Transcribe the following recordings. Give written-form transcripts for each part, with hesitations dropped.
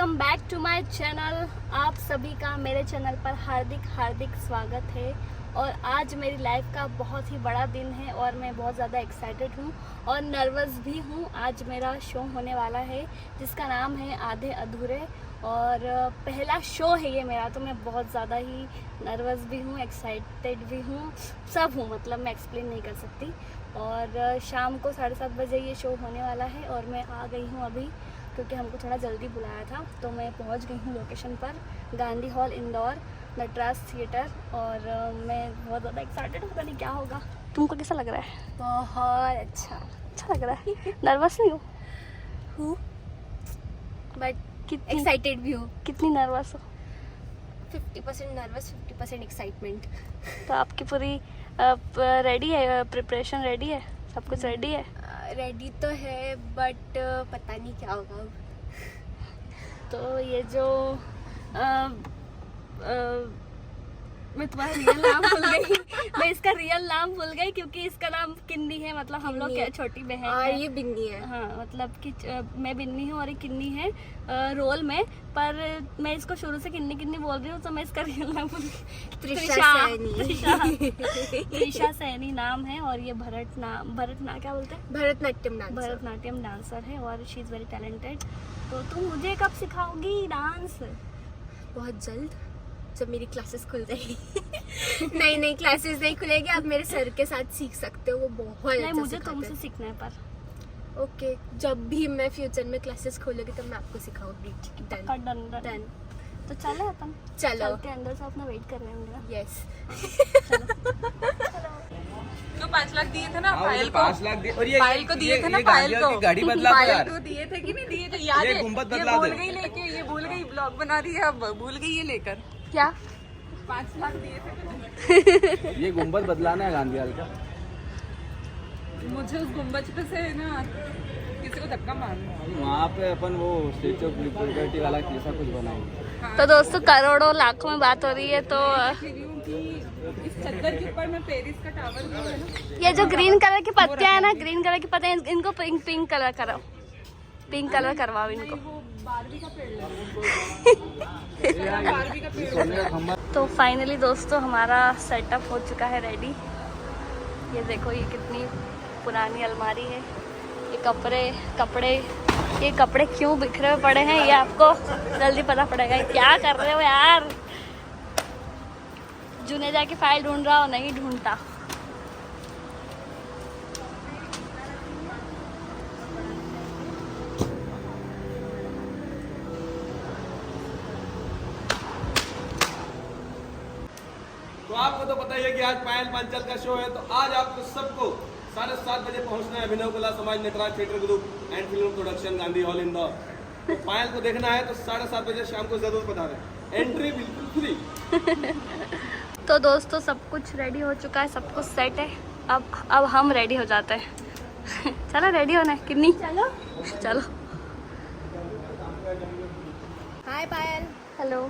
Welcome back to my channel. आप सभी का मेरे चैनल पर हार्दिक हार्दिक स्वागत है। और आज मेरी लाइफ का बहुत ही बड़ा दिन है और मैं बहुत ज़्यादा एक्साइटेड हूँ और नर्वस भी हूँ। आज मेरा शो होने वाला है जिसका नाम है आधे अधूरे और पहला शो है ये मेरा, तो मैं बहुत ज़्यादा ही नर्वस भी हूँ, एक्साइटेड भी हूँ, सब हूँ, मतलब मैं एक्सप्लेन नहीं कर सकती। और शाम को 7:30 बजे ये शो होने वाला है और मैं आ गई हूँ अभी क्योंकि हमको थोड़ा जल्दी बुलाया था, तो मैं पहुंच गई हूँ लोकेशन पर, गांधी हॉल इंदौर, नटराज थिएटर। और मैं बहुत ज़्यादा एक्साइटेड हूँ, पता नहीं क्या होगा। तुमको कैसा लग रहा है? बहुत अच्छा लग रहा है। नर्वस नहीं हूँ बट कितनी एक्साइटेड भी हूँ। कितनी नर्वस हो? 50% नर्वस, 50% एक्साइटमेंट। तो आपकी पूरी रेडी है, प्रिपरेशन रेडी है, सब कुछ रेडी है? रेडी तो है बट पता नहीं क्या होगा। तो ये जो मैं तुम्हारा रियल नाम भूल गई। मैं इसका रियल नाम भूल गई क्योंकि इसका नाम किन्नी है, मतलब हम लोग छोटी बहन और है। ये बिन्नी है। हाँ, मतलब कि मैं बिन्नी हूँ और ये किन्नी है रोल में, पर मैं इसको शुरू से किन्नी किन्नी बोल रही हूँ, तो मैं इसका रियल नाम भूल गई। त्रिशा सैनी नाम है और ये क्या बोलते हैं, भरतनाट्यम डांसर है और शी इज़ वेरी टैलेंटेड। तो तुम मुझे कब सिखाओगी डांस? बहुत जल्द, जब मेरी क्लासेस खुल जाएगी। नई क्लासेस नहीं खुलेगी, आप मेरे सर के साथ सीख सकते हो, वो बहुत नहीं, अच्छा मुझे सिखाते तुमसे हैं। सीखना है पर। ओके, जब भी मैं फ्यूचर में क्लासेस खोलूंगी तब मैं आपको सिखाऊंगी। डन। तो चलो अपन चलते अंदर से, अपना वेट कर रहे होंगे। यस। तो 5 लाख दिए थे ना पायल को, 5 लाख दिए। और ये पायल को दिए थे ना, पायल को गाड़ी बदला दो यार। पायल को दिए थे कि नहीं दिए थे, याद ये है? गुंबद ये बदला भूल दे। गई लेके, ये भूल गई, ब्लॉग बना रही है अब, भूल गई ये लेकर। क्या 5 लाख दिए थे ये गुंबद बदलाना है गांधी हाल का। मुझे उस गुम्बज पे से ना किसी को धक्का मारना। वहाँ पे अपन वो स्टेचू ऑफ लिबर्टी वाला कैसा कुछ बनाएंगे। तो दोस्तों, करोड़ों लाखों में बात हो रही है। तो इस चद्दर के ऊपर में पेरिस का टावर भी है ना, ये जो ग्रीन कलर की पत्तियां है ना, ग्रीन कलर की पत्तियां, इनको पिंक कलर करो, पिंक कलर करवाओ इनको। वो बारबी का पेड़ लगा, बारबी का पेड़। तो फाइनली दोस्तों, हमारा सेटअप हो चुका है रेडी। ये देखो, ये कितनी पुरानी अलमारी है। ये कपड़े क्यों बिखरे हुए पड़े हैं, ये आपको जल्दी पता पड़ेगा। क्या कर रहे हो यार? जुनेजा की फाइल ढूंढ रहा हो, नहीं ढूंढता। तो आपको तो पता ही है कि आज पायल पांचल का शो है, तो आज आपको सबको 7:30 बजे पहुंचना है Abhinav Kala Samaj Natraj theatre group and film production, Gandhi hall Indore. तो पायल को देखना है तो 7:30 बजे शाम को जरूर पधारें। एंट्री बिल्कुल फ्री। तो दोस्तों, सब कुछ रेडी हो चुका है, सब कुछ सेट है। अब हम रेडी हो जाते हैं। चलो रेडी होना है किन्नी, चलो। हाय पायल, हेलो,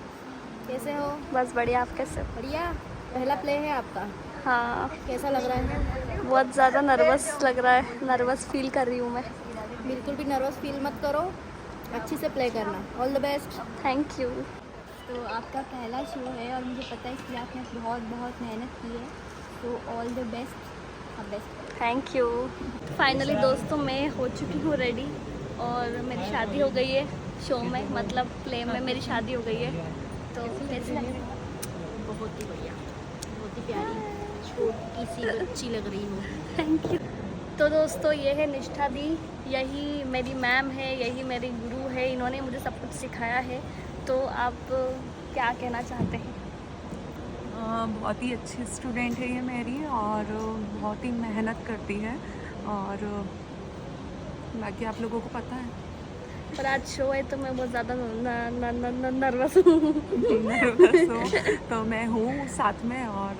कैसे हो? बस बढ़िया, आप कैसे हो? बढ़िया। पहला प्ले है आपका, हाँ, कैसा लग रहा है? बहुत ज़्यादा नर्वस लग रहा है, नर्वस फील कर रही हूँ मैं। बिल्कुल भी नर्वस फील मत करो, अच्छे से प्ले करना। All the best. Thank you. तो आपका पहला शो है और मुझे पता है इसलिए आपने बहुत मेहनत की है, तो ऑल द बेस्ट, आप बेस्ट। Thank you. फाइनली दोस्तों, मैं हो चुकी हूँ रेडी और मेरी शादी हो गई है शो में, मतलब प्ले में मेरी शादी हो गई है। तो कैसी लग रही है? बहुत ही बढ़िया, बहुत ही प्यारी छोटी सी बच्ची लग रही हो। Thank you. तो दोस्तों, ये है निष्ठा दी, यही मेरी मैम है, यही मेरी गुरु है, इन्होंने मुझे सब कुछ सिखाया है। तो आप क्या कहना चाहते हैं? बहुत ही अच्छी स्टूडेंट है ये मेरी, और बहुत ही मेहनत करती है, और बाकी आप लोगों को पता है। पर आज शो है तो मैं बहुत ज़्यादा नर्वस हूँ। तो मैं हूँ साथ में, और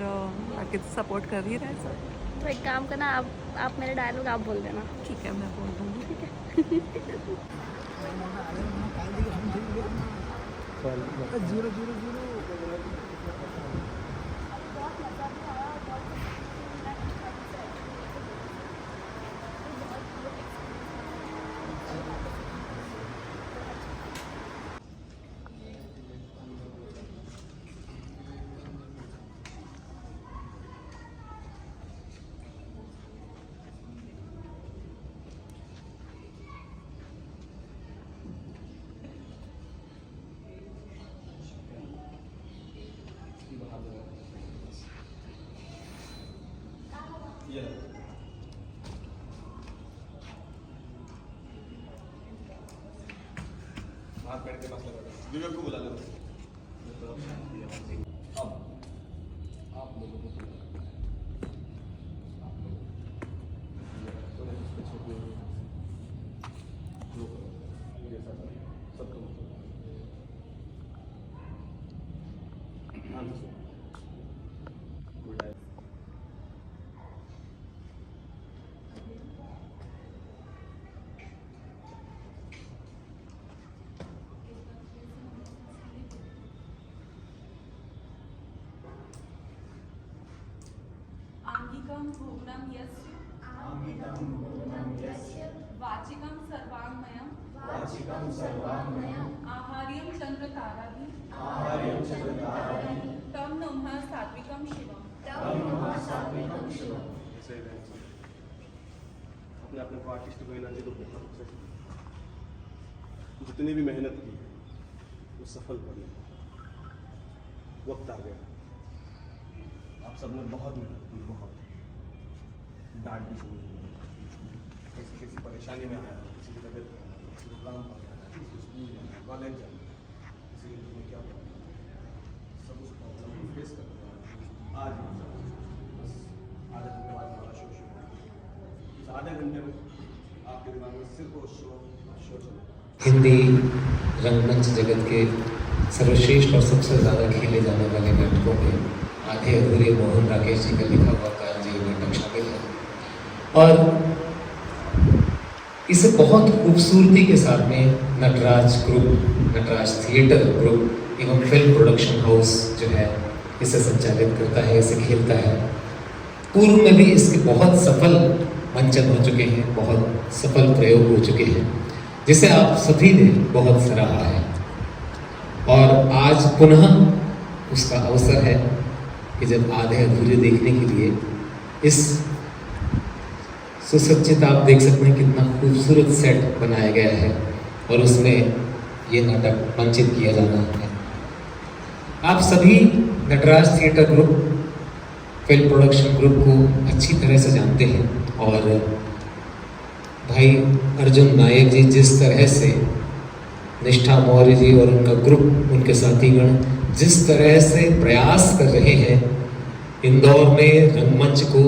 बाकी सपोर्ट कर ही रहे सब। तो एक काम करना, आप मेरे डायलॉग आप बोल देना। ठीक है, मैं बोल दूँगी। ठीक है। हाथ पैर के पास लगा दो। विवेक को बुला लो। अब आप लोगों को आंगिकं भोगनं यस्य वाचिकं सर्वाङ्मयम् आहार्यं चन्द्रताराभिः तं नमः सात्विकं शिवम्। अपने अपने को आर्टिस्ट को एनर्जी दो। जितनी भी मेहनत की वो सफल करने वक्त आ गया। आप सबने बहुत मेहनत की, बहुत डांट भी सुनी, किसी परेशानी में आया, किसी की तबीयत खराब, किसी को काम पड़ गया, किसी को स्कूल जाना, कॉलेज जाना, किसी के तुम्हें क्या पड़ा, सब उस प्रॉब्लम को फेस करते हैं। आज बस आधे घंटे बाद हमारा शो शुरू होगा। इस आधे घंटे में आपके दिमाग में सिर्फ वो शो चले। हिंदी रंगमंच जगत के सर्वश्रेष्ठ और सबसे ज़्यादा खेले जाने वाले नाटकों में आधे अधूरे मोहन राकेश जी का लिखा हुआ कालजयी नाटक शामिल है और इसे बहुत खूबसूरती के साथ में Natraj group, Natraj theatre group एवं फिल्म प्रोडक्शन हाउस जो है इसे संचालित करता है, इसे खेलता है। पूर्व में भी इसके बहुत सफल मंचन हो चुके हैं, बहुत सफल प्रयोग हो चुके हैं जिसे आप सभी ने बहुत सराहा है और आज पुनः उसका अवसर है कि जब आधे अधूरे देखने के लिए इस सुसज्जित, आप देख सकते हैं कितना खूबसूरत सेट बनाया गया है और उसमें ये नाटक मंचित किया जाना है। आप सभी Natraj theatre group, film production group को अच्छी तरह से जानते हैं और भाई अर्जुन नायक जी जिस तरह से, निष्ठा मौर्य जी और उनका ग्रुप, उनके साथीगण जिस तरह से प्रयास कर रहे हैं इंदौर में रंगमंच को,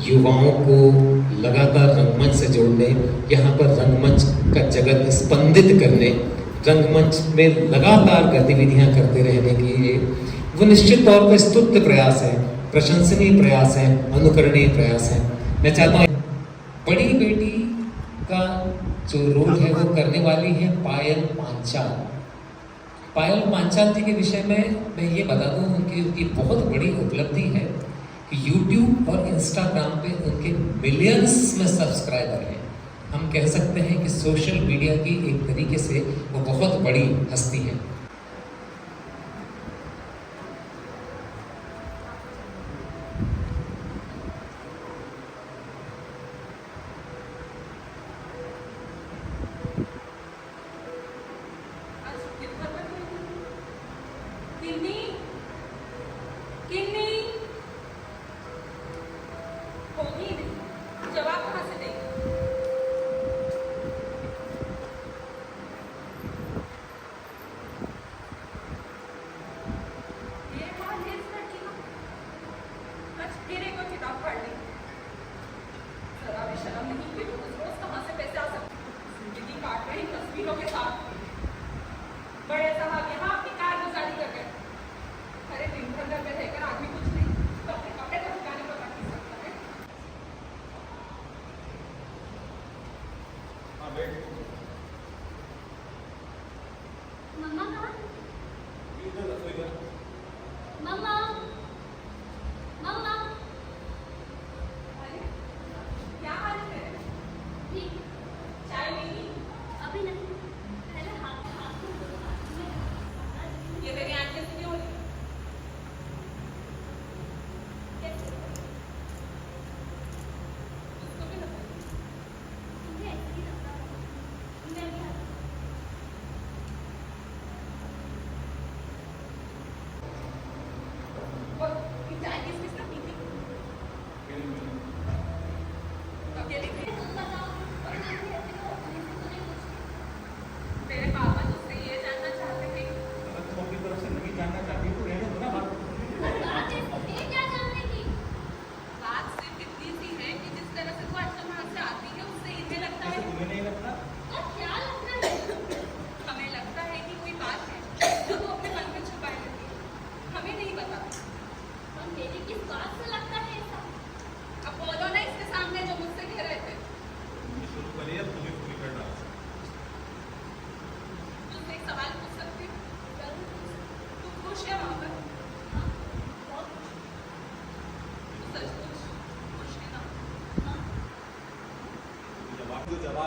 युवाओं को लगातार रंगमंच से जोड़ने, यहाँ पर रंगमंच का जगत स्पंदित करने, रंगमंच में लगातार गतिविधियाँ करते रहने के लिए वो निश्चित तौर पर स्तुत्य प्रयास है, प्रशंसनीय प्रयास है, अनुकरणीय प्रयास है। मैं चाहता हूँ बड़ी बेटी का जो रोल है वो करने वाली है पायल पांचाल। पायल पांचाल जी के विषय में मैं ये बता दूं उनकी बहुत बड़ी उपलब्धि है कि YouTube और Instagram पे उनके मिलियंस में सब्सक्राइबर हैं। हम कह सकते हैं कि सोशल मीडिया की एक तरीके से वो बहुत बड़ी हस्ती है। मम्मा कहाँ? मम्मा, मम्मा, क्या हाल है? ठीक, चाय लेंगी? अभी नहीं, पहले हाथ ये मेरी आंखें से नहीं हो रही। कैसे? इसको भी लगता है। तुम्हें ऐसे ही लगता है, मैं भी हाथ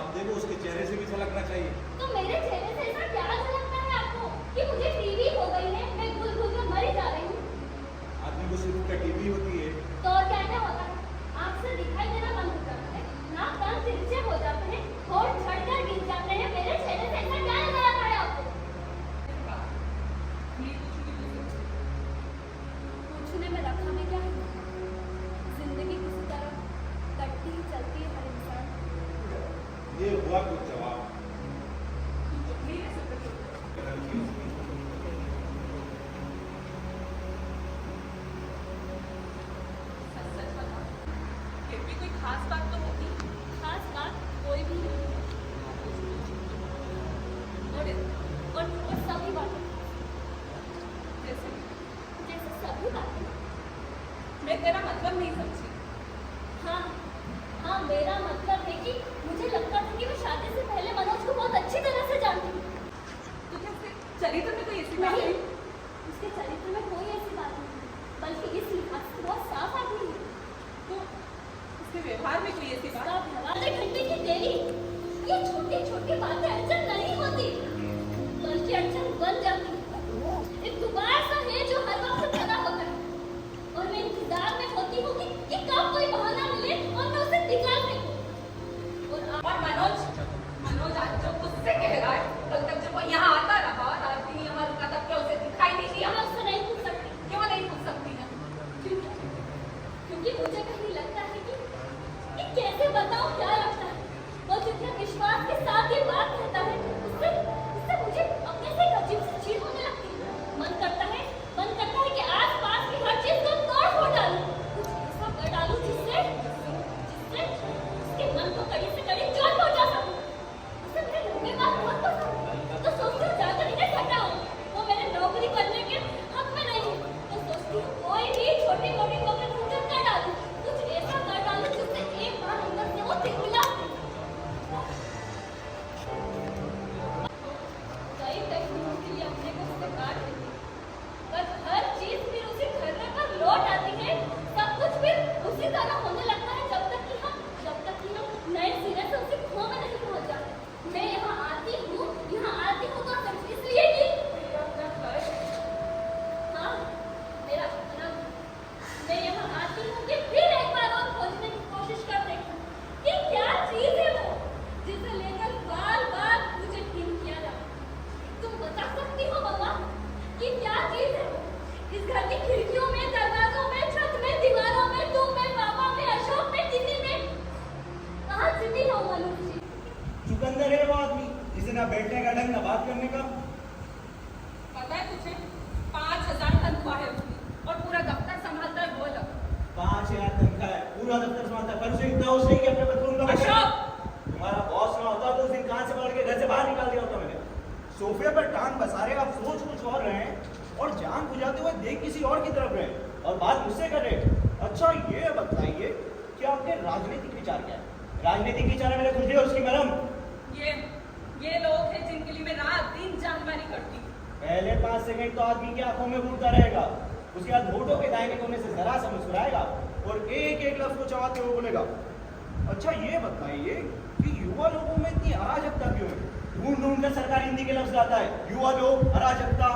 आप देखो, उसके चेहरे से भी झलकना चाहिए। तो मेरे चेहरे से ऐसा क्या झलकता है आपको कि मुझे टीवी हो गई है, मैं घुल घुल कर मर ही जा रही हूँ? आदमी को सिर्फ क्या टीवी होती है? तो और क्या क्या होता है? आँख से दिखाई देना बंद हो जाता है, नाक कान तिरछे हो जाते हैं, होंठ झड़कर गिर जाते हैं। मेरे चेहरे से ऐसा क्या नजर आता है आपको? पूछने में रखा में क्या है? जिंदगी किसी तरह कटती ही चलती है हर इंसान। ये हुआ कुछ जवाब। फिर भी कोई खास बात तो होगी। खास बात कोई भी नहीं। और सभी बातें जैसे जैसे सभी बातें। मैं तेरा मतलब नहीं समझी। हाँ हाँ, मेरा मतलब है कि मुझे लगता था कि मैं शादी से पहले मनोज को बहुत अच्छी तरह से जानती हूँ। तो क्या उसके चरित्र में कोई ऐसी बात नहीं, है? उसके चरित्र में कोई ऐसी बात नहीं, बल्कि इस लिहाज से बहुत साफ आदमी है। तो उसके व्यवहार में कोई ऐसी बात? उसका व्यवहार, आधे घंटे की देरी, ये छोटी छोटी बातें अड़चन नहीं होती, बल्कि अड़चन बन जाती है। एक गुबार सा है जो हर वक्त बना होता है, और मैं इंतजार में होती हूँ कि कब कोई बहाना मिले और मैं उसे दिखा सकूं। और मनोज आज जो तुझसे कह रहा है, कल तक जब वो यहाँ आता रहा, रात दिन यहाँ रुका, तब क्या उसे दिखाई नहीं दिया? मैं उससे नहीं पूछ सकती, क्यों नहीं पूछ सकती है? क्योंकि मुझे कहीं लगता है कि कैसे बताऊं क्या लगता है। वो जितने विश्वास के साथ ये बात कहता है, उससे मुझे अपने से एक अजीब सी चीज होने लगती है। मन करता है कि आस-पास की हर चीज को तोड़ फोड़ डालूं, कुछ ऐसा कर डालूं जिससे उसके मन को कड़ी से कड़ी चोट पहुंचा सकूं। उसे मेरे घर में बात बहुत पसंद है, तो सोचती हूँ जाकर इन्हें हटाऊं। वो मेरे नौकरी करने के हक में नहीं है, तो सोचती हूँ कोई भी छोटी मोटी नौकरी मुझे कर डालूं, कुछ ऐसा कर डालूं जिससे एक बार अंदर से वो तिलमिला कई दिनों के लिए अपने को उससे काट देती है, पर हर चीज फिर उसी घर पर लौट आती है। सब कुछ फिर उसी तरह होने लगता है जब तक कि हम नए सिरे से उसी खो में नहीं पहुंच जाते। मैं यहाँ आती हूँ तो सिर्फ इसलिए कि हाँ, मेरा अपना घर। मैं यहाँ आती हूँ कि फिर एक बार और खोजने की कोशिश कर देखूं कि क्या चीज है वो जिसे लेकर बार-बार मुझे ठीक किया जाए। तुम बता सकती हो मम्मा कि क्या चीज है वो? इस घर की खिड़कियों में, दरवाजों में, छत में, दीवारों में, तुम में, पापा में, अशोक में, किसी में कहाँ छिपी हो मनोज जी? चुकंदर है वो आदमी जिसे ना बैठने का ढंग ना बात करने का। पता है तुझे 5,000 तनख्वाह है उसकी, और पूरा दफ्तर संभालता है वो लोग। 5,000 तनख्वाह है, पूरा दफ्तर संभालता है, पर उसे इतना होश नहीं कि अपने बदलून का अशोक! तुम्हारा बॉस ना होता तो उस दिन कान से पकड़ के घर से बाहर निकाल दिया होता मैंने। सोफे पर टांग बसारे आप सोच कुछ और रहे हैं और जान बुझाते हुए देख किसी और की तरफ रहे और बात मुझसे कर रहे। अच्छा ये बताइए कि आपके राजनीतिक विचार क्या है? राजनीतिक विचार है मेरे खुशी और उसकी मरम। ये लोग हैं जिनके लिए मैं रात दिन जानमानी करती हूँ। पहले 5 सेकंड तो आदमी की आंखों में घूरता रहेगा, उसके बाद होठों के दाहिने कोने से जरा सा मुस्कुराएगा और एक एक लफ्ज को चबाते हुए बोलेगा। अच्छा ये बताइए कि युवा लोगों में इतनी अराजकता क्यों है? ढूंढ ढूंढ कर सरकार हिंदी के लफ्ज आता है, युवा लोग, अराजकता।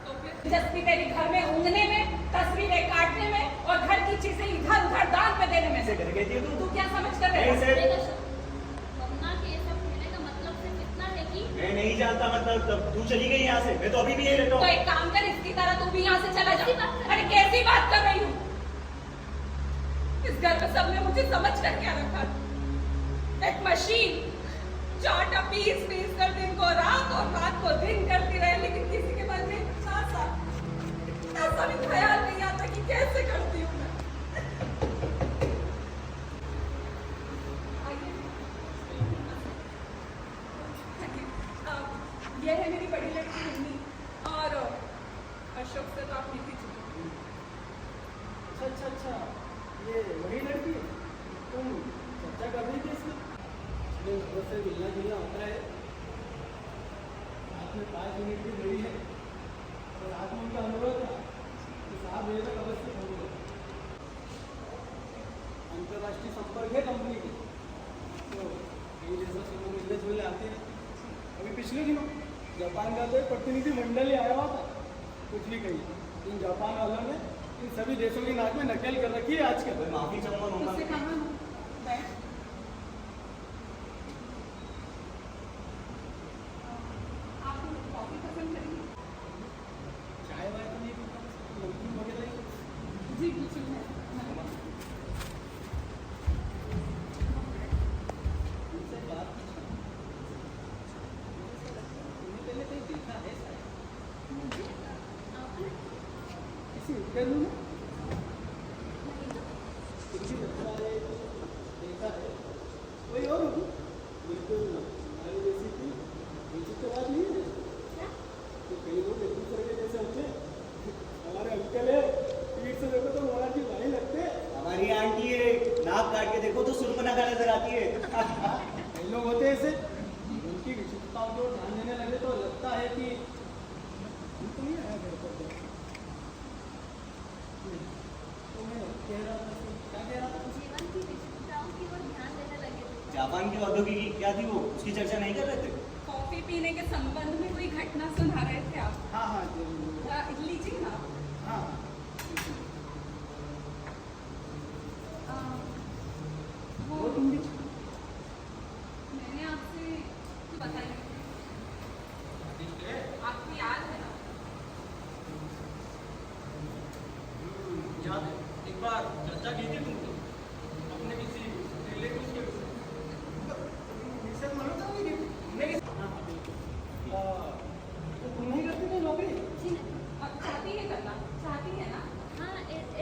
तो फिर दिलचस्पी तेरी घर में ऊँघने में, तस्वीरें काटने में और घर की चीजें इधर उधर दान पे देने में से कर गई थी तू क्या समझ कर रहे नहीं है? सर, मम्मा के ये सब कहने का मतलब सिर्फ इतना है कि मैं नहीं जानता, मतलब तब तू चली गई यहाँ से, मैं तो अभी भी यही रहता तो हूँ। एक काम कर, इसकी तरह तू भी यहाँ से चला कैसी जा। बात कर अरे कैसी बात कर रही हूँ? इस घर में सबने मुझे समझ कर क्या रखा? एक मशीन जो आटा पीस कर दिन को रात और रात को दिन करती रहे, लेकिन किसी के मन में ऐसा भी ख्याल नहीं आता कि कैसे करती हूँ मैं। ये है मेरी बड़ी लड़की मम्मी, और अशोक से तो आप मिलती चुकी। अच्छा, ये वही लड़की है? तुम चर्चा कर रही थी इसकी? से मिलना जुलना होता है, साथ में 5 मिनट भी मिली है और साथ में उनका अनुरोध था कि साहब मेरे तक अवश्य पहुँचो। अंतर्राष्ट्रीय संपर्क है कंपनी के, तो यही जैसा सब लोग मिलने जुलने आते हैं। अभी पिछले दिनों जापान का तो एक प्रतिनिधि मंडल ही आया हुआ था, कुछ भी कही इन जापान वालों ने इन सभी देशों की नाक में नकेल कर रखी है आजकल। भाई माफी चाहूंगा मम्मा। चाय वाय तो नहीं पीता, नमकीन वगैरह ही। उनसे बात तुमने पहले कहीं देखा है शायद किसी इंटरव्यू में? किसी लगता है देखा है, कोई और होगी बिल्कुल हमारे जैसी थी, बेसिक तो बात नहीं है। तो कई लोग एक दूसरे के जैसे होते हैं, हमारे अंकल है पीठ से देखो तो मोहरा की भाई लगते हैं, हमारी आंटी है, नाक काट के देखो तो सुरपना का नजर आती है। कई लोग होते हैं ऐसे, उनकी विशेषताओं को ध्यान देने लगे तो लगता है कि हम तो नहीं आया घर पर। तो मैं कह रहा था, क्या कह रहा था? जीवन की विशेषताओं की ओर ध्यान देने लगे थे। जापान की औद्योगिकी क्या थी वो, उसकी चर्चा नहीं कर रहे थे? कॉफी पीने के संबंध में कोई घटना सुना रहे थे आप? हाँ हाँ जरूर। लीजिए ना। हाँ वो तुम भी मैंने आपसे बताया, आपको याद है ना? याद है, एक बार चर्चा की थी तुमसे अपने किसी रिलेटिव के विषय में मालूम था मुझे? नहीं हाँ हाँ बिल्कुल। तो तुम नहीं करती थे नौकरी? जी नहीं। अब चाहती है करना, चाहती है ना? हाँ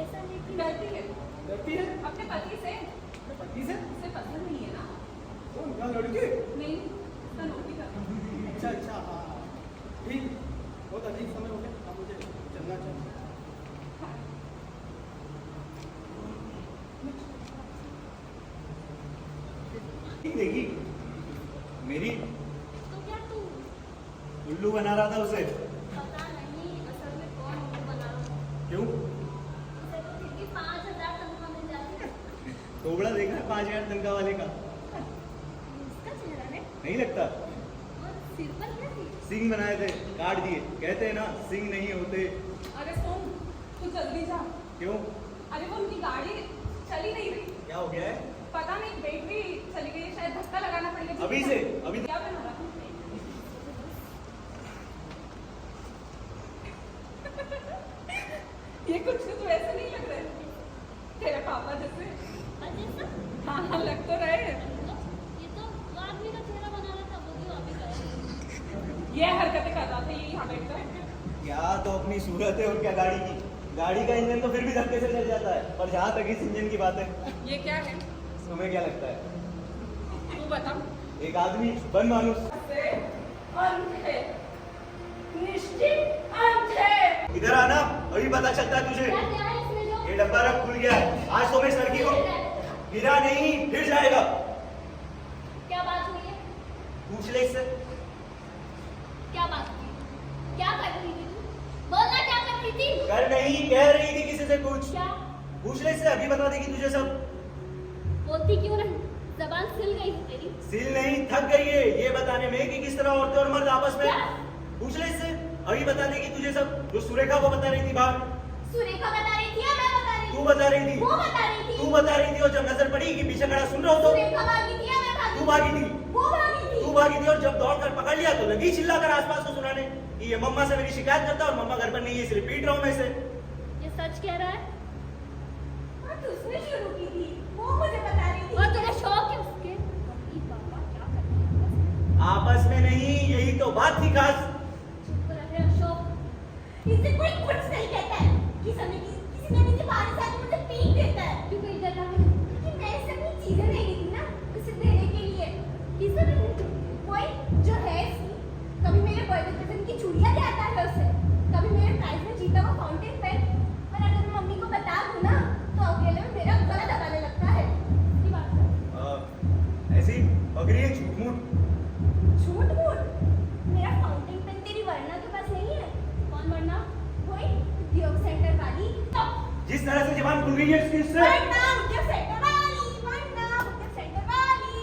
ऐसा नहीं कि डरती है करती है अपने पति से, अपने पति से? उसे पसंद नहीं है ना? तो क्या लड़की? नहीं, उसका नौकरी करना। अच्छा अच्छा हाँ हाँ ठीक, बहुत अधिक समय हो गया, अब मुझे चलना चाहिए। ठीक देखी मेरी तो क्या तू उल्लू बना रहा था उसे। पता नहीं असल में कौन उल्लू बना रहा था। क्यों? उसे तो फिर भी 5,000 तनख्वाह मिल जाती है। तोबड़ा देखा है 5,000 तनख्वाह वाले का? उसका चेहरा है नहीं लगता? और सिर पर क्या थी? सिंह बनाए थे, काट दिए। कहते हैं ना सिंह नहीं होते। अरे सुन, तू जल्दी जा। क्यों? अरे वो उनकी गाड़ी चली नहीं रही, क्या हो गया है? पता नहीं बैटरी चली गई, शायद धक्का लगाना पड़ेगा। अभी से अभी क्या बना रहा? ये कुछ तो ऐसे नहीं लग रहे तेरे पापा जैसे। अजय सर हाँ हाँ लग तो रहे। ये तो वो आदमी का चेहरा बना रहा था, वो भी वापस आया। ये हरकतें कर रहा था, ये यहाँ बैठता है। क्या तो अपनी सूरत है और क्या गाड़ी की। गाड़ी का इंजन तो फिर भी धक्के से चल जाता है, पर जहाँ तक इस इंजन की बात है, ये क्या है तुम्हें क्या लगता है? तू बता। एक आदमी बन मानुस से अंधे, निश्चित अंधे। इधर आना, अभी पता चलता है तुझे। क्या क्या है इसमें जो? ये डब्बा रख खुल गया है। आज तो मैं इस लड़की को गिरा नहीं फिर जाएगा। क्या बात हुई है? पूछ ले इससे। क्या बात हुई? क्या कर रही थी तू? बोलना क्या कर रही थी? कर नहीं, कह रही थी किसी से कुछ। क्या? पूछ ले इससे, अभी बता देगी तुझे सब। बोलती क्यों नहीं? जबान सिल गई है तेरी। सिल नहीं, थक गई है ये बताने में कि किस तरह औरतें और मर्द आपस में। क्या? पूछ ले इससे, अभी बता देगी तुझे सब। जो सुरेखा वो बता रही थी बाहर। सुरेखा बता रही थी या मैं बता रही थी? तू बता रही थी। वो बता रही थी। तू बता रही थी, और जब नजर पड़ी कि पीछे खड़ा सुन रहा हो तो सुरेखा भागी थी या मैं भागी? तू भागी थी। वो भागी थी। तू भागी थी, और जब दौड़ कर पकड़ लिया तो लगी चिल्लाकर आसपास को सुनाने कि ये मम्मा से मेरी शिकायत करता है और मम्मा घर पर नहीं है, इसलिए पीट रहा हूं मैं इसे। ये सच कह रहा है? और उसने शुरू की थी, वो मुझे बता रही थी। और तुझे शौक है उसके? अरे बाबा क्या करती है? आपस में नहीं, यही तो बात थी खास। चुप रहे अशोक। इससे कोई कुछ नहीं कहता है। किसी ने मुझे बाहर से आके मुझे पीट देता है। क्यों कोई डर रहा है? क्योंकि मैं इसे अपनी चीजें दे रही थी ना, उसे देने के लिए। किसे देने के लिए? कोई जो है इसकी, कभी मेरे बर्थडे प्रेजेंट की चूड़ियां ले आता है उसे, कभी मेरे प्राइज में जीता हुआ फाउंटेन पेन। पर अगर मैं मम्मी को बता दूं ना, तो अकेले में मेरा गला दबाने लगता है। की बात कर। ऐसी अग्री है झूठ मूठ। झूठ मूठ? मेरा फाउंटेन पेन तेरी वर्णा के पास नहीं है। कौन वरना? वही उद्योग सेंटर वाली। जिस तरह से जबान खुल गई है इसकी इससे। वर्णा उद्योग सेंटर वाली, वर्णा उद्योग सेंटर वाली।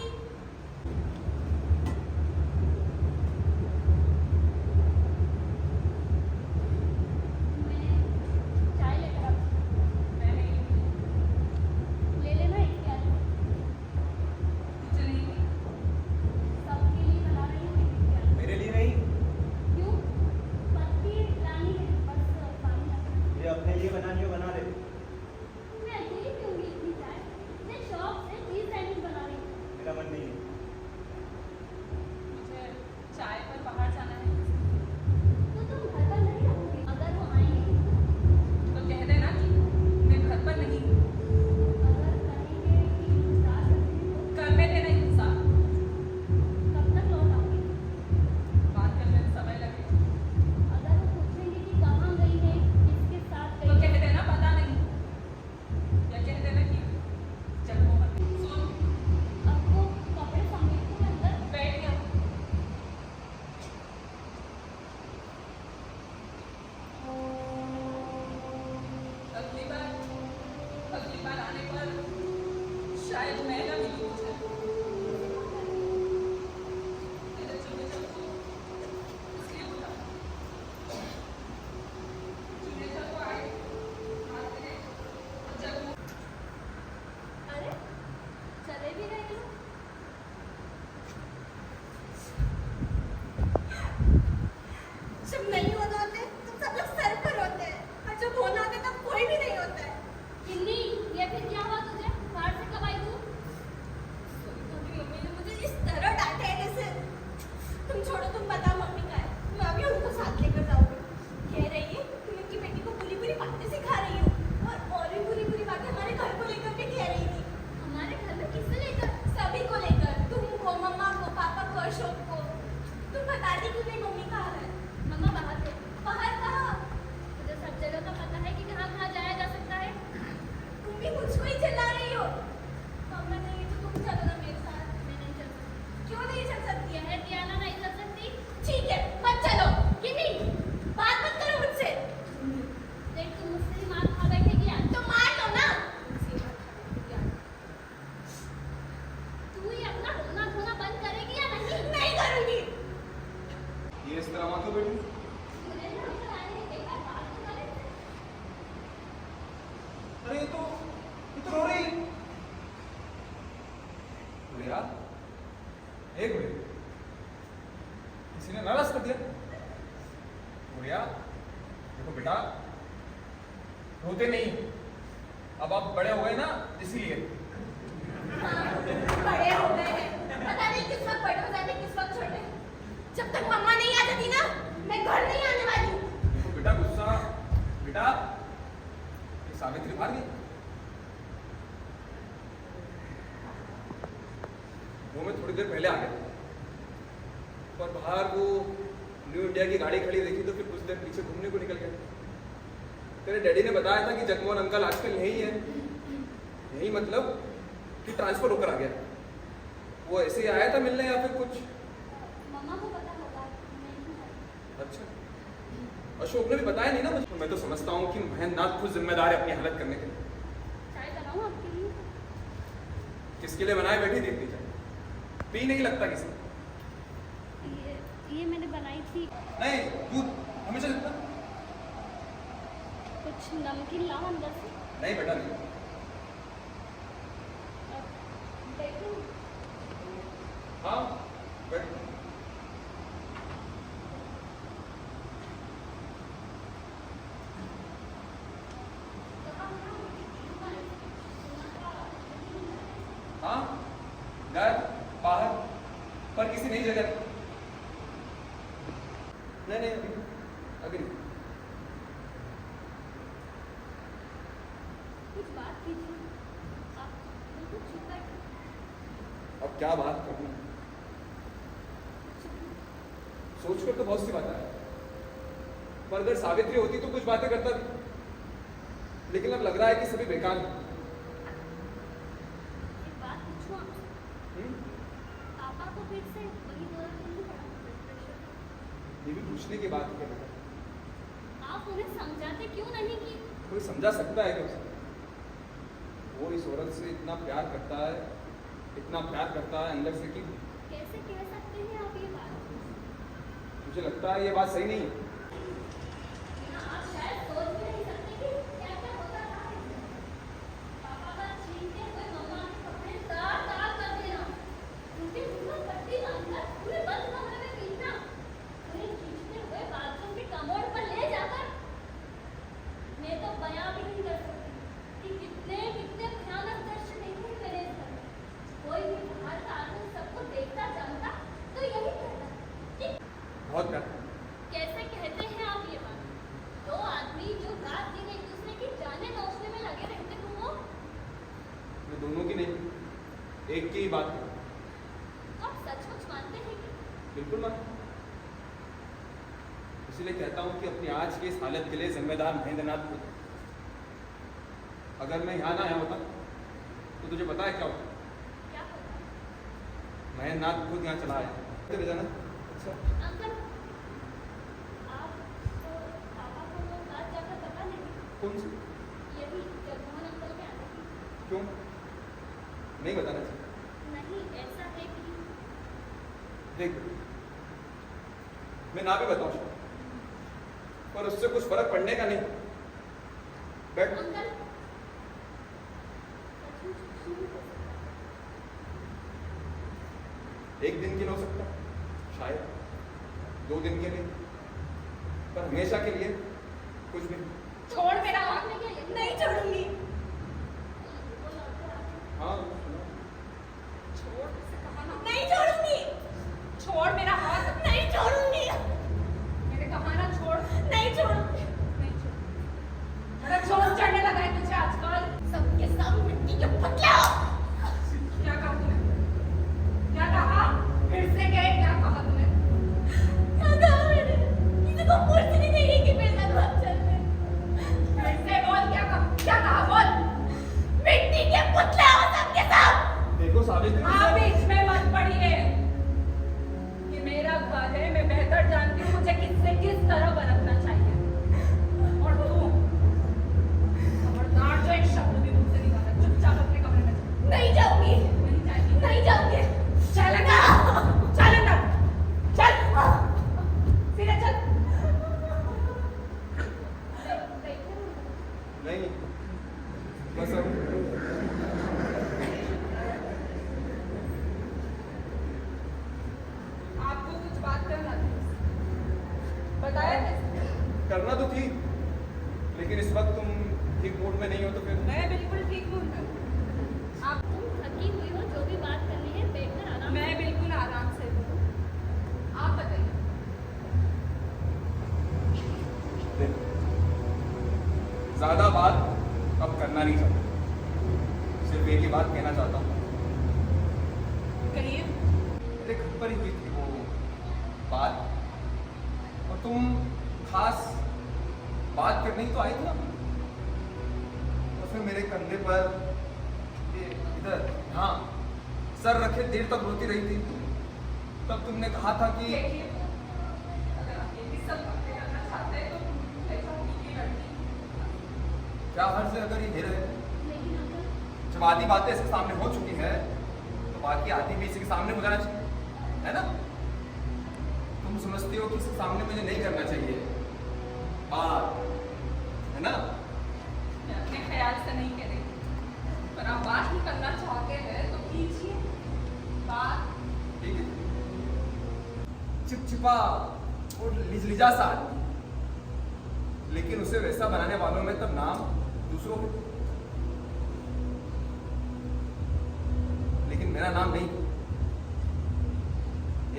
क्यों बेटी? मुझे ना अंकल आने हैं, एक बार बात तो करें। अरे ये तो रो रही है। गुड़िया, एक मिनट, किसी ने नाराज कर दिया? गुड़िया देखो बेटा, रोते नहीं, अब आप बड़े हो गए ना इसीलिए। बड़े हो गए हैं, पता नहीं किस वक्त बड़े हो जाते, किस वक्त छोटे। जब तक मम्मा नहीं आ जाती ना, मैं घर नहीं आने वाली हूँ। देखो बेटा, गुस्सा बेटा, ये सावित्री बाहर गई, वो मैं थोड़ी देर पहले आ गया, पर बाहर वो न्यू इंडिया की गाड़ी खड़ी देखी तो फिर कुछ देर पीछे घूमने को निकल गया। तेरे डैडी ने बताया था कि जगमोहन अंकल आजकल यही है, यही मतलब कि ट्रांसफर होकर आ गया। वो ऐसे ही आया था मिलने या फिर कुछ? मम्मा को पता होगा, मैं नहीं जानती। अच्छा, अशोक ने भी बताया नहीं ना मुझे। मैं तो समझता हूँ कि महेंद्रनाथ खुद जिम्मेदार है अपनी हालत करने के लिए। चाय बनाऊँ आपके लिए? किसके लिए बनाए बैठी देख लीजिए, पी नहीं लगता किसी। ये मैंने बनाई थी। नहीं, दूध हमेशा लगता। कुछ नमकीन लाओ अंदर से। नहीं बेटा नहीं। देखो, हाँ बैठ। हाँ घर बाहर पर किसी नई जगह नहीं। नहीं अभी नहीं। कुछ बात कीजिए। आप बिल्कुल चुप बैठे। अब क्या बात करनी, सोच कर तो बहुत सी बातें है, पर अगर सावित्री होती तो कुछ बातें करता भी, लेकिन अब लग रहा है कि सभी बेकार हैं। एक बात पूछूं आपसे? पापा को फिर से वही दौरा तो नहीं पड़ा? ये भी पूछने की बात है बेटा। आप उन्हें समझाते क्यों नहीं कि कोई समझा सकता है क्या उसे? वो इस औरत से इतना प्यार करता है, इतना प्यार करता है अंदर से कि कैसे कह सकते हैं आप ये बात? मुझे लगता है ये बात सही नहीं है। आप शायद सोच भी नहीं सकते कि क्या क्या होता था। पापा का छीनते हुए मम्मा के कपड़े तार तार कर देना, उनके मुंह में पट्टी बांधकर पूरे बंद कमरे में पीटना, उन्हें खींचते हुए बाथरूम के कमोड पर ले जाकर, मैं तो बयां भी नहीं कर सकती कि कितने कितने भयानक दृश्य देखे हैं मेरे घर में। कोई भी बाहर का आदमी सबको देखता जमता तो यही कहता कि बहुत प्यार। कैसे कहते हैं आप ये बात? दो आदमी जो रात दिन एक दूसरे की जाने नोचने में लगे रहते हो, वो मैं दोनों की नहीं, एक की ही बात कर। आप सचमुच मानते हैं कि बिल्कुल मैं इसलिए कहता हूँ कि अपनी आज की इस हालत के लिए जिम्मेदार महेंद्रनाथ खुद है। अगर मैं यहाँ ना आया होता तो तुझे पता है क्या होता? क्या होता? महेंद्रनाथ खुद यहाँ चला आया। चले जाना। अच्छा अंकल, आप तो पापा को वो बात जाकर बता देंगे? कौन सी? यही जगमोहन अंकल के आने की। क्यों नहीं बताना चाहिए? नहीं, ऐसा है कि देख मैं ना भी बताऊँ पर उससे कुछ फर्क पड़ने का नहीं। बैठ। अंकल सचमुच कुछ नहीं हो सकता। एक दिन के लिए हो सकता शायद, 2 दिन के लिए, पर हमेशा के लिए कुछ भी। छोड़ मेरा हाथ, नहीं छोड़ूंगी। हाँ छोड़, नहीं छोड़ूंगी। छोड़ मेरा हाथ, नहीं छोड़ूंगी। मैंने कहा ना छोड़, नहीं छोड़ूंगी। नहीं छोड़। बड़ा जोश चढ़ने लगा है तुझे आजकल। सबके सब मिट्टी के पुतले हो। क्या कहा तूने? क्या कहा? फिर से गए, क्या कहा तूने? क्या कहा मैंने? किसी को पूछ नहीं देगी कि मेरे साथ बात चल रही है। फिर से बोल, क्या कहा? क्या कहा? बोल। मिट्टी के पुतले हो सबके सब। देखो सावित्री, हाँ, बीच में मत पड़िए। ये मेरा घर बताया कैसे? करना तो थी, लेकिन इस वक्त तुम ठीक मूड में नहीं हो तो फिर मैं बिल्कुल ठीक हूँ। आप थकी हुई हो, जो भी बात करनी है बैठकर आराम मैं बिल्कुल आराम से हूँ। आप बताइए। देखो, ज्यादा बात अब करना नहीं चाहता, सिर्फ एक ही बात कहना चाहता हूँ। कहिए। मेरे घर पर ही हुई थी वो बात, और तुम खास बात करने ही तो आई थी ना। और फिर मेरे कंधे पर ये इधर, हाँ, सर रखे देर तक रोती रही थी। तब तुमने कहा था कि देखिए, अगर आप ये भी सब बातें करना चाहते हैं तो ऐसा कीजिए लड़की। क्या हर्ज है अगर ये देर है? जब आधी बातें इसके सामने हो चुकी है तो बाकी आधी भी इसके सामने हो जाना चाहिए, है ना? तुम समझती हो कि इसके सामने मुझे नहीं करना चाहिए बात, है ना? मैं अपने ख्याल से नहीं कह रही, पर आप बात ही करना चाहते हैं तो कीजिए बात। ठीक है, चिपचिपा और लिजलिजा सा आदमी, लेकिन उसे वैसा बनाने वालों में तब नाम दूसरों के, लेकिन मेरा नाम नहीं।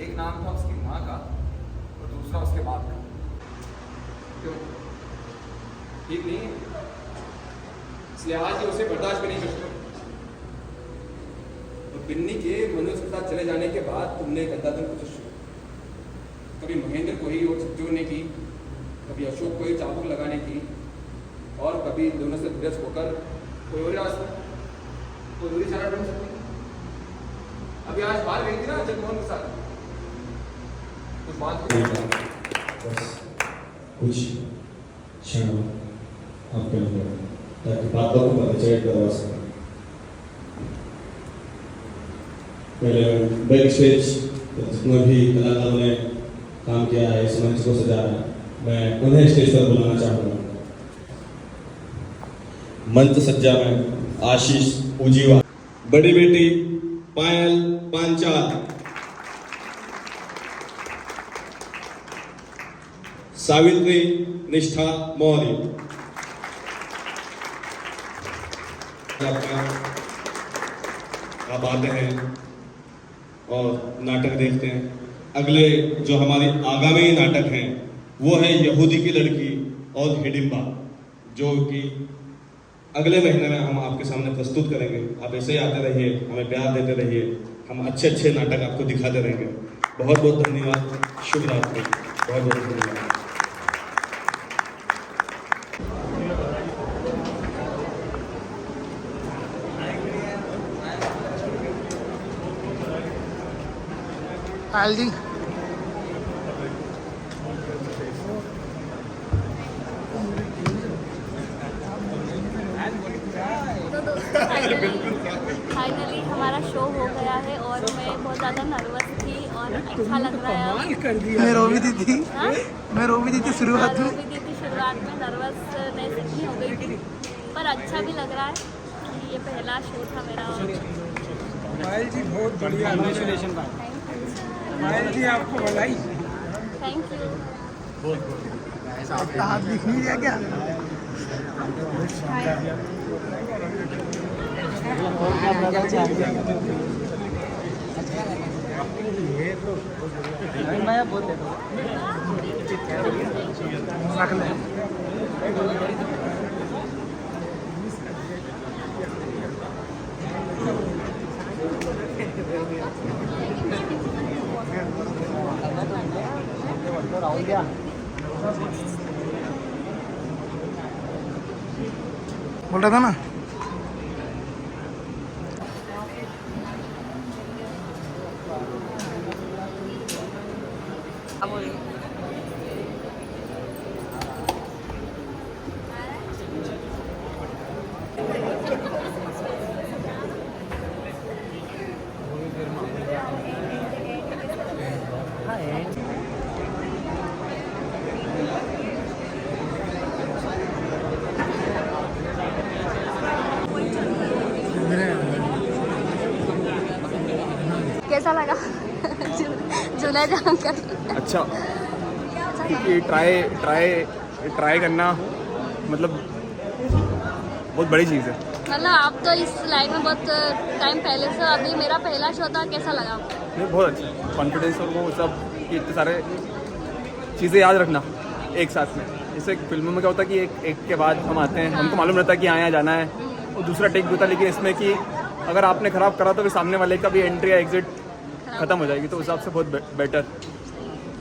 एक नाम था उसकी माँ का और दूसरा उसके बाप का। क्यों? ठीक नहीं है? इसलिए आज ये उसे बर्दाश्त भी नहीं करते। और बिन्नी के मनुष्य के साथ चले जाने के बाद तुमने गद्दाधन कोशिश की, कभी महेंद्र को ही और जोड़ने की, कभी अशोक को ही चाबुक लगाने की, और कभी दोनों से विरस होकर कोई और रास्ता, कोई और इशारा ढूंढ सकती। अभी आज बाहर गई थी ना जगमोहन के साथ, कुछ बात बस कुछ क्षण आपके अंदर ताकि बातों को परिचय करवा सकें। पहले बैक स्टेज जितने भी कलाकारों ने काम किया है, इस मंच को सजाया है, मैं उन्हें स्टेज पर बुलाना चाहूँगा। मंच सज्जा में आशीष उजीवा, बड़ी बेटी पायल पांचाल, सावित्री निष्ठा मौर्य। आप आते हैं और नाटक देखते हैं। अगले जो हमारे आगामी नाटक हैं वो है यहूदी की लड़की और हिडिंबा, जो कि अगले महीने में हम आपके सामने प्रस्तुत करेंगे। आप ऐसे ही आते रहिए, हमें प्यार देते रहिए, हम अच्छे अच्छे नाटक आपको दिखाते रहेंगे। बहुत बहुत धन्यवाद, शुभ रात्रि, बहुत बहुत धन्यवाद। पायल जी, तो दोस्तों फाइनली हमारा शो हो गया है और मैं बहुत ज़्यादा नर्वस थी और अच्छा लग रहा है। मैं रो भी दी थी, हाँ? मैं रो भी दी थी शुरुआत रो में। भी दी थी शुरुआत में, नर्वसनेस इतनी हो गई थी, पर अच्छा भी लग रहा है कि ये पहला शो था मेरा। पायल जी बहुत बढ़िया, कॉन्ग्रेचुलेशन पायल जी, आपको बधाई। Thank you. आपका हाथ दिख नहीं रहा क्या? रख ले। बोल रहा था ना, कैसा लगा? झूला जानकर अच्छा, क्योंकि ट्राई करना मतलब बहुत बड़ी चीज़ है। मतलब आप तो इस लाइन में बहुत टाइम पहले से, अभी मेरा पहला शो था, कैसा लगा? नहीं, बहुत अच्छा कॉन्फिडेंस और वो सब कि इतने सारे चीज़ें याद रखना एक साथ में। जैसे फिल्मों में क्या होता है कि एक के बाद हम आते हैं, हमको मालूम रहता है कि यहाँ जाना है, और दूसरा टेक भी होता है। लेकिन इसमें कि अगर आपने ख़राब करा तो फिर सामने वाले का भी एंट्री या एग्जिट ख़त्म हो जाएगी, तो उस हिसाब से बहुत बेटर।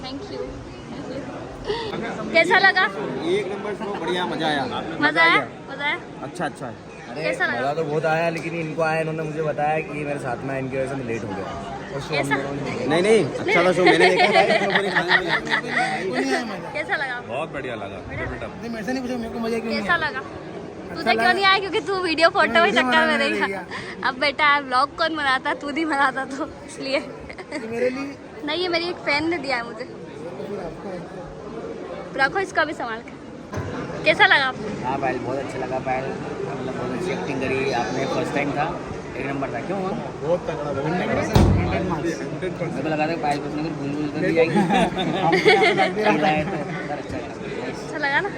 Thank you. कैसा लगा? एक नंबर शो, बढ़िया, मजा आया। मजा आया? मजा आया? अच्छा है। कैसा लगा? मजा तो बहुत आया, लेकिन इनको आया, इन्होंने मुझे बताया कि मेरे साथ में इनकी वजह से मैं लेट हो गया। और शो कैसा? नहीं अच्छा था शो, मैंने देखा था। कैसा लगा? बहुत बढ़िया लगा। ऐसा नहीं पूछो मेरे को मजा क्यों कैसा लगा? तुझे क्यों नहीं आया? क्योंकि तू वीडियो फोटो में चक्कर में रहेगा। अब बेटा व्लॉग कौन बनाता? तू नहीं बनाता, तो इसलिए मेरे लिए नहीं, ये मेरी एक फैन ने दिया है मुझे। रखो इसको भी संभाल के। कैसा लगा आपको? हाँ पायल, बहुत अच्छा लगा। पायल मतलब बहुत अच्छी एक्टिंग करी आपने, फर्स्ट टाइम था, एक नंबर था। क्यों हुआ? बहुत तगड़ा, मेरे को लगा था पायल कुछ ना कुछ भूल कर भी जाएगी। अच्छा लगा ना?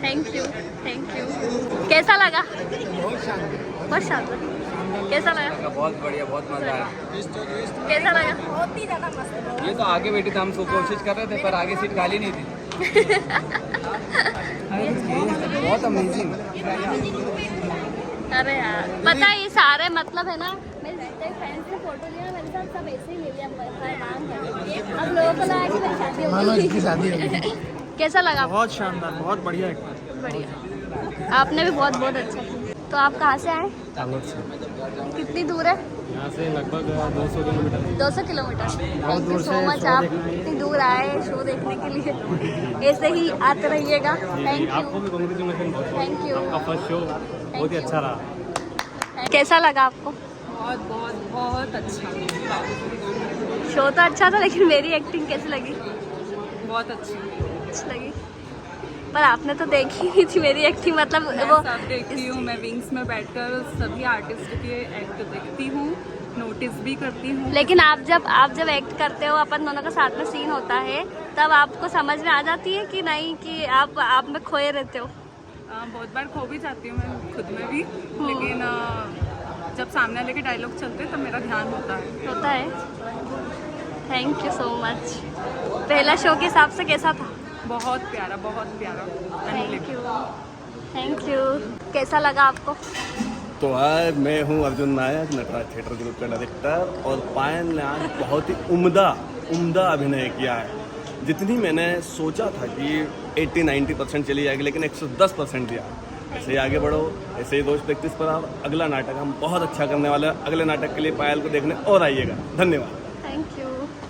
Thank you. कैसा लगा? बहुत शानदार। कैसा लगा? बहुत बढ़िया, बहुत मजा आया। कैसा लगा? बहुत ही ज्यादा मस्त। ये तो आगे बैठे थे, हम कोशिश कर रहे थे पर आगे सीट खाली नहीं थी। बहुत अमेजिंग। अरे यार, पता है ये सारे मतलब है ना, मेरे जितने फैंस ने फोटो लिया मेरे साथ, सब ऐसे ही ले लिया। अब लोगों को लगा कि मेरी शादी हो गई। इसकी शादी होगी। कैसा लगा? बहुत शानदार, बहुत बढ़िया। बढ़िया। आपने भी बहुत अच्छा किया। तो आप कहाँ से आए? तांगोर से। कितनी दूर है? यहाँ से लगभग 200 kilometre. 200 kilometre. Thank you so much, आप इतनी दूर आए शो देखने के लिए। ऐसे ही आते रहिएगा। थैंक आपको भी कांग्रेचुलेशन। Thank you. आपका फर्स्ट शो बहुत ही अच्छा रहा। कैसा लगा आपको? बहुत अच्छा। शो तो अच्छा था, लेकिन मेरी एक्टिंग कैसी लगी? बहुत अच्छी लगी। पर आपने तो देखी नहीं थी मेरी एक्टिंग, मतलब वो सब देखती हूँ। मैं विंग्स में बैठकर सभी आर्टिस्ट के एक्ट देखती हूँ, नोटिस भी करती हूँ। लेकिन आप जब एक्ट करते हो, अपन दोनों का साथ में सीन होता है, तब आपको समझ में आ जाती है कि नहीं कि आप में खोए रहते हो? बहुत बार खो भी जाती हूँ मैं खुद में भी, लेकिन जब सामने वाले के डायलॉग चलते हैं तब मेरा ध्यान होता है। Thank you so much. पहला शो के हिसाब से कैसा था? बहुत प्यारा, बहुत प्यारा। Thank you. कैसा लगा आपको? तो आज मैं हूँ अर्जुन नायक, नटराज थिएटर ग्रुप का डायरेक्टर, और पायल ने आज बहुत ही उम्दा अभिनय किया है। जितनी मैंने सोचा था कि 80-90% चली जाएगी, लेकिन 110% दिया। ऐसे ही आगे बढ़ो, ऐसे ही रोज प्रैक्टिस पर आओ। अगला नाटक हम बहुत अच्छा करने वाले हैं। अगले नाटक के लिए पायल को देखने और आइएगा। धन्यवाद।